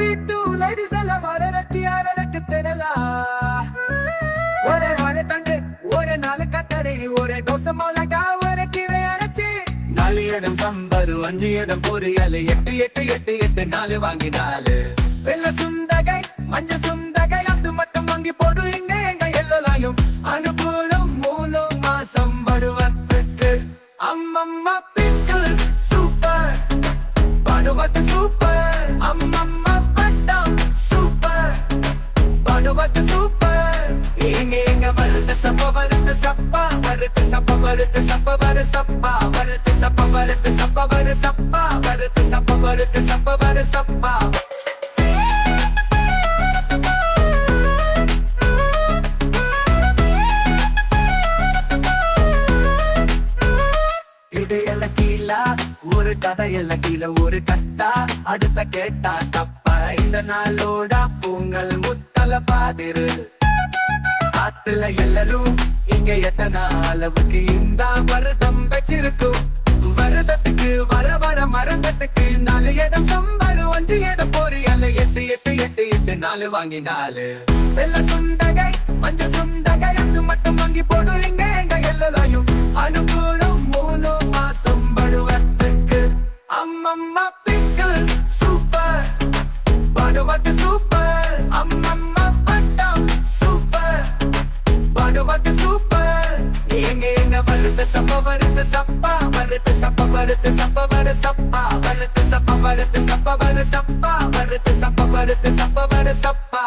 ಬಿಟ್ಟು ಲೈಡಿಸ್ ಎಲ್ಲ ಮರರತ್ತಿ ಆರರಕ್ಕೆಲ್ಲ ஒரே தண்டு ஒரு நாலு கத்தரி ஒரு டோச மிளகா ஒரு கீரை அரைச்சி 4 இடம் சம்பரு 5 இடம் பொரியல் 8 8 8 8 4 வாங்கி 4 வெள்ள சுண்டகை மஞ்ச சுண்டகை அது மட்டும் வாங்கி போடு இங்க எங்க எல்லோரையும் அனுபவம் 3 மாசம் படுவத்துக்கு அம்மம்மா பிக்கிள்ஸ் சூப்பர் படுவத்து சூப்பர் அம்மம்மா பட்டம் சூப்பர் படுவத்து சூப்பர் எங்க வருது சப்பா வருது சப்பா வருது சப்பா வருது சப்பா வரு சப்பா வருது சப்பா வருது சப்பா வரு சப்பா வருது சப்பா வருது சப்பா வரு சப்பா இடையல்ல கீழா ஒரு கதையல்ல கீழே ஒரு கட்டா அடுத்த கேட்டா தப்பா இந்த நாளோட பூங்கல் முத்தல பாதிரு ஆத்துல எல்லாரும் இங்க எத்தனை அளவுக்கு இந்த வருதம் வச்சிருக்கும் வருதத்துக்கு வர வர மரந்தத்துக்கு 4 இடம் சம்பாரு 5 இடம் பொரியல் 8 8 8 8 4 வாங்கி 4 வெள்ள சுண்டகை மஞ்ச சுண்டகை அது மட்டும் வாங்கி போடு இங்க எங்க எல்லோரையும் அனுகூலம் 3 மாசம் படுவத்துக்கு அம்மம்மா பிக்கிள்ஸ் சூப்பர் படுவத்து சூப்பர் அம்மம்மா பட்டம் சூப்பர் படுவத்து சூப்பர் எங்க வருது சப்பா வருது சப்பா வருது சப்பா வருது சப்பா வரு சப்பா வருது சப்பா வருது சப்பா வரு சப்பா வருது சப்பா வருது சப்பா வரு சப்பா